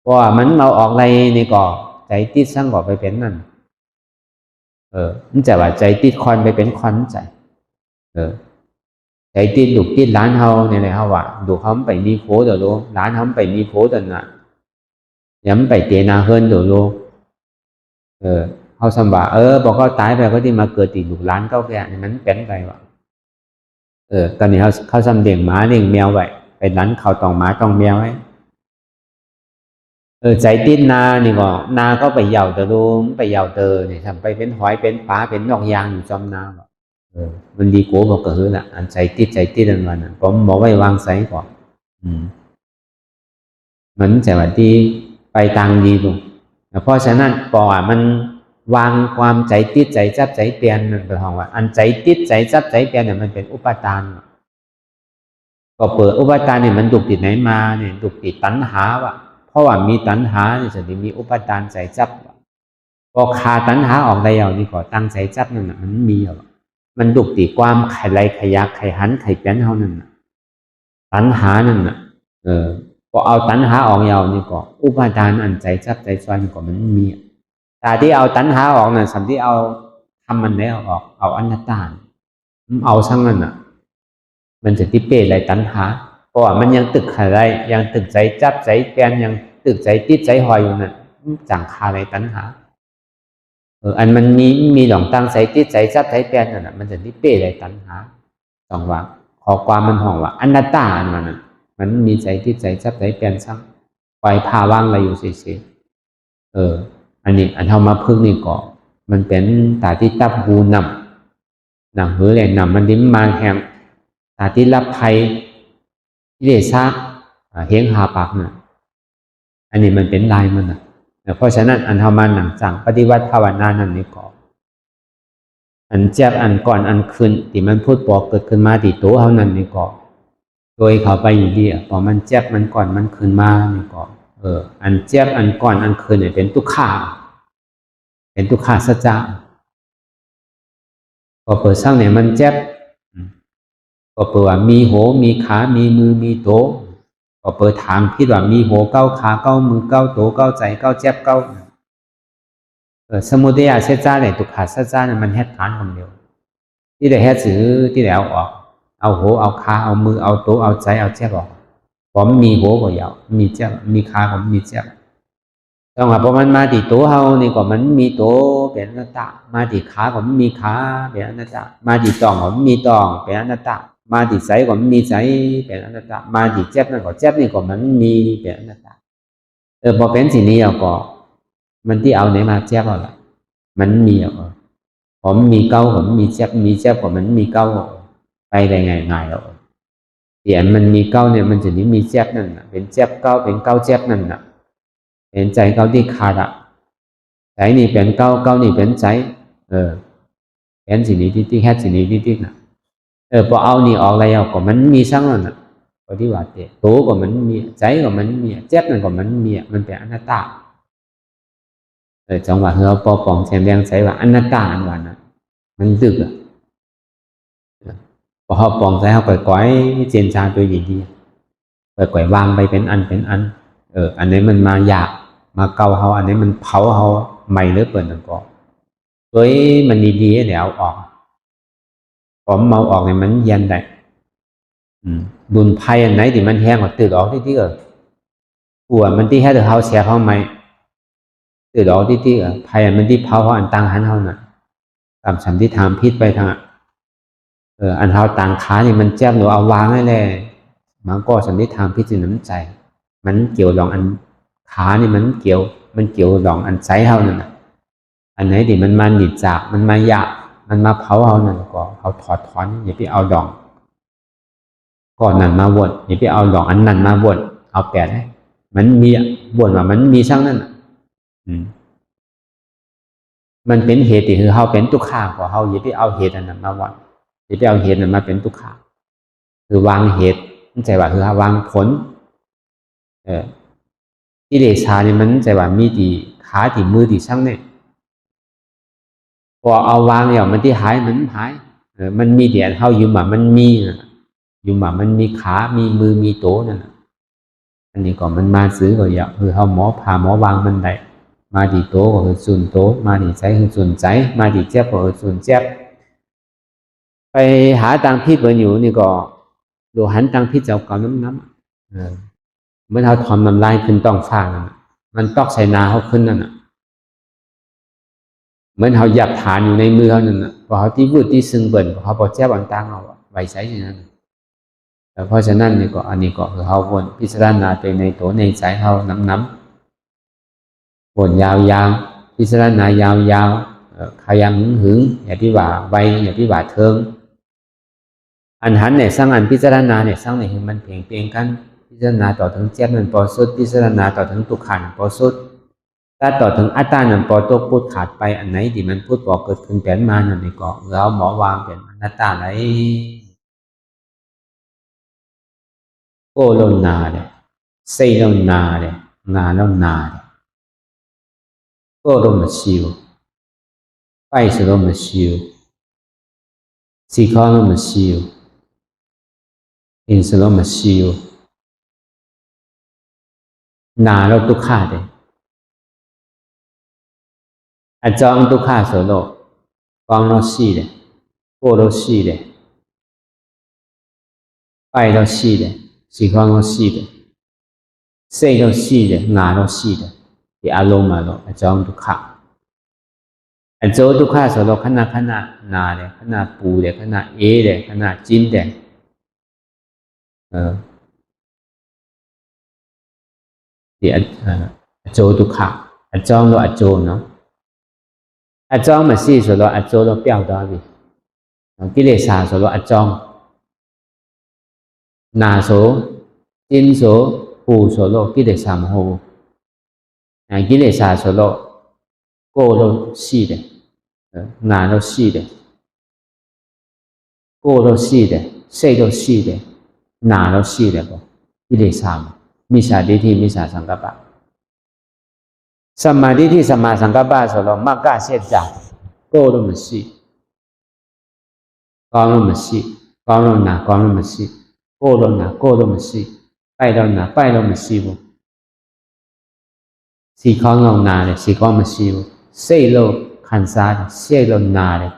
เพราะว่ามันเราออกอะไรนี่ก็ใจติดสร้างก่อไปเป็นนั่นมันจะว่าใจติดคอนไปเป็นคอนใจใจติดลูกติดร้านเฮาเนี่ยเลยเฮาว่าดูเขาไปมีโผเดี๋ยวรู้ร้านเขาไปมีโผเดี๋ยวน่ะย้ำไปเตนาเฮินเดี๋ยวรู้เขาสมบัติบอกเขาตายไปก็ที่มาเกิดติดลูกร้านเก้าแก่เนี่ยมันเป็นไปวะตอนนี้เขาสำเลี้ยงหมาเลี้ยงแมวไว้ไปร้านเขาต้องหมาต้องแมวไว้ใจติดนานี่ก็นาก็ไปเหย่าเตอรู้ไปเหย่าเตอเนี่ยทำไปเป็นหอยเป็นปลาเป็นนอกยางอยู่จอมนามันดีกว่าบอกก็คือละอันใจติดอันวันผมบอกไว้วางใส่ก่อนมันจะว่าที่ไปตังดีตรงเพราะฉะนั้นปอมันวางความใจติดใจจับใจเปลี่ยนมันเป็นของว่าอันใจติดใจจับใจเปลี่ยนเนี่ยมันเป็นอุปทานก็เปิดอุปทานเนี่ยมันดุติดไหนมาเนี่ยดุติดตัณหาวะเพราะว่ามีตัณหาเนี่ยจะมีอุปทานใจจับพอคาตัณหาออกได้เอานี่ก็ตั้งใจจับนั่นน่ะมันมีหรอมันดุติดความไข่ไรไข่ยักไข่หันไข่เปลี่ยนเท่านั้นน่ะตัณหานั่นน่ะพอเอาตัณหาออกยาวนี่ก็อุปทานอันใจจับใจซอยนี่ก็มันมีแต่ที่เอาตัณหาออกน่ะสัมที่เอาทำมันแล้วออกเอาอนัตตาเอาทั้งนั้นน่ะมันจะที่เปรอะไรตัณหาเพราะว่ามันยังตึกอะไรยังตึกใจจับใจเปลี่ยนยังตึกใจติดใจหอยอยู่น่ะจังคาอะไรตัณหาอันมันมีหลงตั้งใจติดใจจับใจเปลี่ยนน่ะมันจะที่เปรอะไรตัณหาสองว่าขอความมันห้องว่าอนัตตาอันมันน่ะมันมีใจที่ใจจับใจเปลี่ยนซ้ำปล่อยพาว่างอะไรอยู่เฉยๆอันนี้อันเท่ามาพึ่งนี่ก็มันเป็นตาที่ตับหูนำหือแหล่งนำมันดิ้มมาแห่งตาที่รับภัยที่เดชะเฮียงหาปากน่ะอันนี้มันเป็นลายมันน่ะเพราะฉะนั้นอันเท่ามาหนังจังปฏิวัติภาวนานั่นนี่ก็อันเจ็บอันก่อนอันคืนที่มันพูดบอกเกิดขึ้นมาที่โตเท่านั้นนี่ก็โดยเขาไปอยู่ดีพอมันเจ็บมันก่อนมันคืนมานี่ก็อันเจ็บอันก่อนอันคืนเนี่ยเป็นทุกขาสัจจะพอเปิดสร้างเนี่ยมันเจ็บก็เปิดว่ามีหัวมีขามีมือมีโตก็เปิดทางคิดว่ามีหัวเก้าขาเก้ามือเก้าโตเก้าใจเก้าเจ็บเก้าสมุทัยสัจจะเนี่ยทุกขาสัจจะเนี่ยมันเหตุการณ์คนเดียวที่ได้เหตุสื่อที่ได้เอาออกเอาหัวเอาขาเอามือเอาโตเอาใจเอาเจ็บออก ผมมีหัวก็ยาวมีเจ็บมีขาก็มีเจ็บต้องว่าพอมันมาที่ตัวเฮานี่ก็มันมีตัวเป็นอนัตตามาที่ขาก็มีขาเป็นอนัตตามาที่ตองก็มีตองเป็นอนัตตามาที่ใจก็มีใจเป็นอนัตตามาที่เจ็บนั่นก็เจ็บนี่ก็มันมีเป็นอนัตตาพอเป็นสิ่งนี้เราก็มันที่เอาไหนมาเจ็บเอาล่ะมันมีผมมีเก้าผมมีเจ็บก็มันมีเก้าไปได้ง่ายๆแล้วเสียนมันมีเก้าเนี่ยมันจะนี้มีเจ็บนั่นน่ะเป็นเจ็บเก้าเป็นเก้าเจ็บนั่นน่ะเป็นใจเก้าที่ขาดอ่ะใจนี่เป็นเก้าเก้านี่เป็นใจเป็นสิ่งนี้ที่แค่สิ่งนี้ที่น่ะพอเอานี่ออกแล้วก็มันมีสั่งแล้วน่ะปฏิวัติตัวก็มันมีใจก็มันมีเจ็บนั่นก็มันมีมันเป็นอนัตตาจังหวะเราปอปองแสดงใจว่าอนัตตาอันวันน่ะมันดึกอ่ะพอเขาปองใจเขาก่อยๆเจนชาตัวอย่างดีก่อยๆวางไปเป็นอันอันนี้มันมาอยากมาเกาเขาอันนี้มันเผาเขาใหม่เลือเปิดนั่นก็โดยมันดีๆเดี๋ยวเอาออกผมเมาออกเนี่ยมันเย็นได้บุญภัยอันไหนที่มันแห้งก็ตื่นออกที่ปวดมันที่แค่เดือดเขาเสียเขาไม่ตื่นออกที่ภัยมันที่เผาเขาอันตังหันเขาน่ะตามฉันที่ทำพิษไปทางอันเขาต่างขาเนี่ยมันเจ็บหนูเอาวางให้เลยมันก็สันนิษฐานพิจารณาใจมันเกี่ยวหลองอันขานี่มันเกี่ยวหลองอันใจเขานั่นน่ะอันไหนที่มันมาหนีจากมันมาอยากมันมาเผาเขานั่นก็เขาถอดถอนอย่าไปเอาดองก่อนนั้นมาวนอย่าไปเอาดองอันนั้นมาวนเอาแปดให้มันมีวนว่ามันมีช่างนั่นมันเป็นเหตุที่คือเขาเป็นทุกข์ข้างของเขาอย่าไปเอาเหตุอันนั้นมาวนอย่าไปเอาเหตุนั้นมาเป็นทุกข์ข้างคือวางเหตุมันใจว่าคือวางผลกิเลสเนี่ยมันใจว่ามีที่ขาที่มือที่ช่างเนี่ยพอเอาวางอย่างมันที่หายมันหายมันมีเดียนเท่าอยู่หมามันมีอยู่หมามันมีขามีมือมีโตนั่นอันนี้ก็มันมาซื้อก็อย่างคือเขาหมอผ่าหมอวางมันได้มาดีโตก็คือส่วนโตมาดีใจคือส่วนใจมาดีเจ็บก็คือส่วนเจ็บไปหาตังพิษเบอร์อยู่นี่ก็ดูหันตังพิษเจ้าเก่าน้ำเมื่อเขาทอมน้ำลายขึ้นต้องฟ้ามันตอกใส่นาเขาขึ้นนั่นเหมือนเขาหยับฐานอยู่ในมือเขานั่นพอเขาที่วืดที่ซึงเบิ่นเขาพอเจ็บอันตังเอาไว้ใช้อย่างนั้นเพราะฉะนั้นนี่ก็อันนี้ก็คือเขาวนพิจารณาไปในตัวในใจเขาน้ำวนยาวๆพิจารณายาวๆขยันหึงอย่าพิว่าไวอย่าพิว่าเทิงอันหันเนี่ยสร้างอันพิจารณาเนี่ยสร้างเนี่ยคือมันเพียงกันพิจารณาต่อถึงเจ็บมันพอสุดพิจารณาต่อถึงทุกขันพอสุดถ้าต่อถึงอัตตานั่นพอตัวพูดขาดไปอันไหนที่มันพูดบอกเกิดขึ้นเปลี่ยนมานั่นนี่ก็เราหมอวางเป็นอนัตตาไหนโกลนาเลยเซลนาเลยนาแล้วนาเลยโกลมาชิวไปสโลมาชิวสีข้อลมาชิวอินสโลมาชิวนาแล้วทุกขาเลยอาจองทุกขาสโลกองเราชีเลยโกเราชีเลยไปเราชีเลยสีข้อเราชีเลยเซเราชีเลยนาเราชีเลยที่อารมณ์มาเราอาจองทุกขาอาจองทุกขาสโลขณะนาเลยขณะปูเลยขณะเลยขณะจินเลยที่อาโจทุกขาอาจองเราอาโจเนาะอาจองมาสี่ส่วนเราอาโจเราเปรี้ยวได้บิกิเลสส่วนเราอาจองนาโสจินโสปูโสโลกิเลสามโหกิเลสส่วนเราโกเราสี่เลยนาเราสี่เลยโกเราสี่เลยเซเราสี่เลยนาเราสี่เลยก็กิเลสามมิจฉาทิฏฐิมิจฉาสังกัปปะสัมมาทิฏฐิสัมมาสังกัปปะဆိုတော့မကဆက်ကြကိုယ်လို့မရှိကောင်းလို့မရှိကောင်းလို့နာကောင်းလို့မရှိကိုယ်လို့နာကိုယ်လို့မရှိပိုက်လို့နာပိုက်လို့မရှိဘူးစီကောင်းလို့နာတယ်စီကောင်းမရှိဘူးစိတ်လို့ခံစားတယ်စိတ်လို့နာတယ်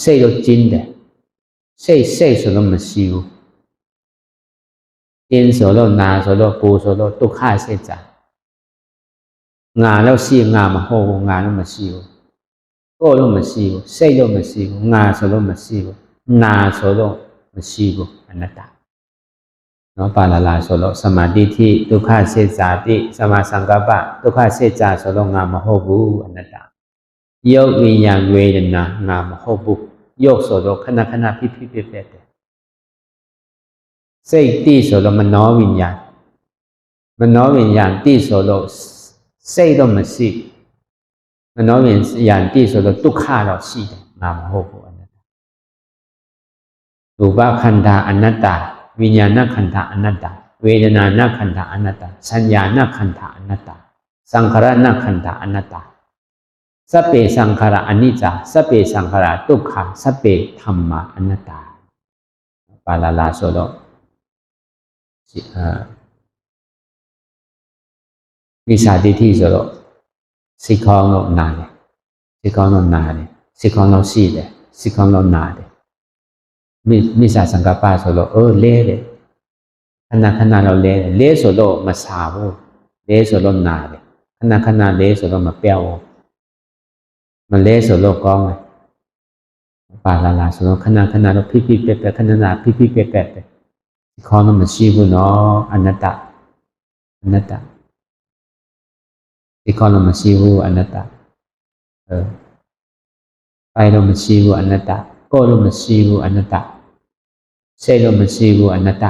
စိတ်လို့ကျင်းတယ်စိတ်ဆိုလို့မရှိဘူး天所落、拿所落、布所落，都卡些杂。牙都是牙嘛好，牙都嘛是，耳都嘛是，舌都嘛是，牙所落嘛是，拿所落嘛是，อนัตตาเนาะปาลาลาโสโลสมาธิที่ทุกขเสจาติสมาสังกัปปะทุกขเสจาโสโลงามโหบุอนัตตาโยกวิญญาณเวทนางามโหบุโยกโสโลขณะขณะพิพิเปเปစိတ်တိဆိုတော့မနောဝိညာဉ်မနောဝိညာဉ်တိဆိုတော့စိတ်တော့မရှိမနောဝိညာဉ်တိဆိုတော့ဒုက္ခတော့ရှိတယ်ငါမဟုတ်ဘူးအနတ္တရူပခန္ဓာအနတ္တวิญญาณขันธอนัตตาเวทนาขันธอนัตตาสัญญาขันธอนัตตาสังขารขันธอนัตตาสัพเพสังขารอนิจจาสัพเพสังขารทุกขังสัพเพธัมมาอนัตตาปาลาลาဆိုတော့မိစ္ဆာဒိဋ္ဌိဆိုတော့စိတ်ကောင်းတော့နာတယ်စိတ်ကောင်းတော့နာတယ်စိတ်ကောင်းတော့ရှိတယ်စိတ်ကောင်းတော့နာတယ်မိစ္ဆာสังกัปปะဆိုတော့လဲတယ်ခဏခဏတော့လဲဆိုတော့မဆာဘူးလဲဆိုတော့နာတယ်ခဏခဏလဲဆိုတော့မပြောင်းဘူးမလဲဆိုတော့ကောင်းတယ်ပါလာလာဆိုတော့ခဏခဏတော့ဖိဖိပက်ပက်ခဏခဏဖိဖိပက်ပက်ပဲဒီခေါင်းတော့မရှိဘူးနော်အနတ္တဒီခေါင်းတော့မရှိဘူးအနတ္တပိုင်တော့မရှိဘူးအနတ္တကိုယ်တော့မရှိဘူးအနတ္တစိတ်တော့မရှိဘူးအနတ္တ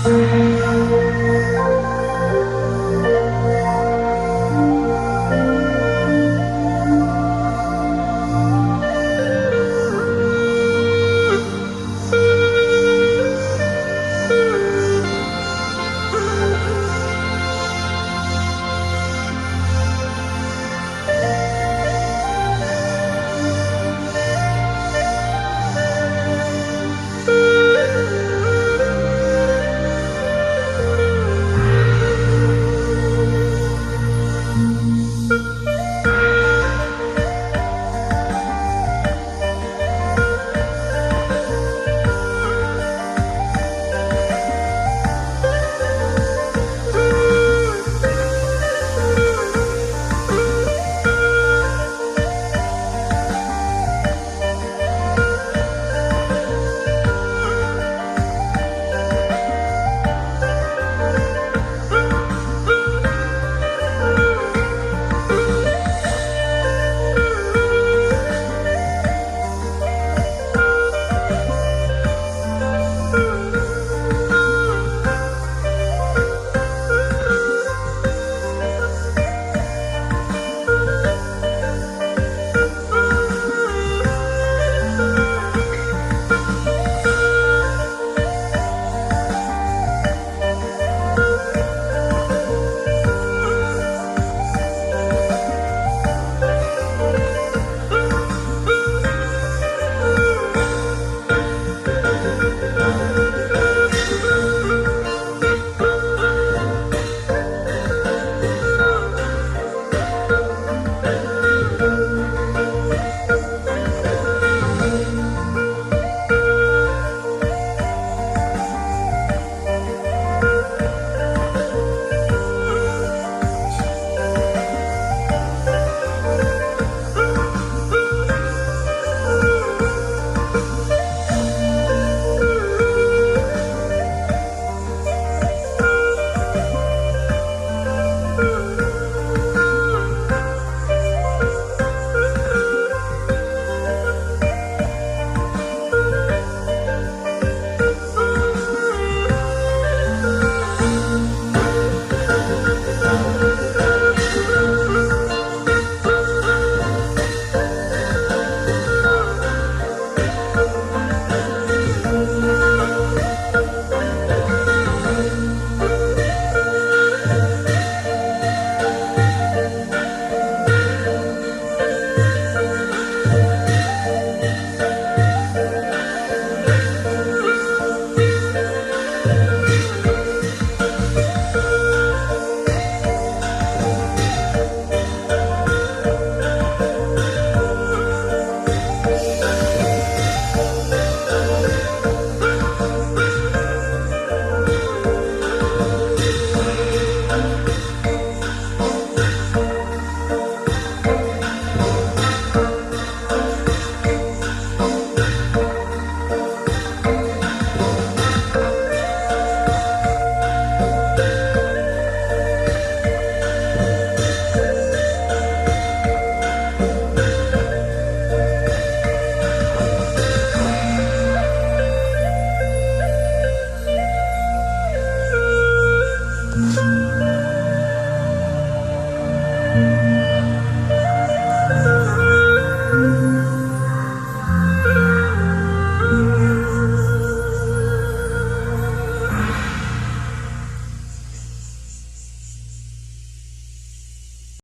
Thank you.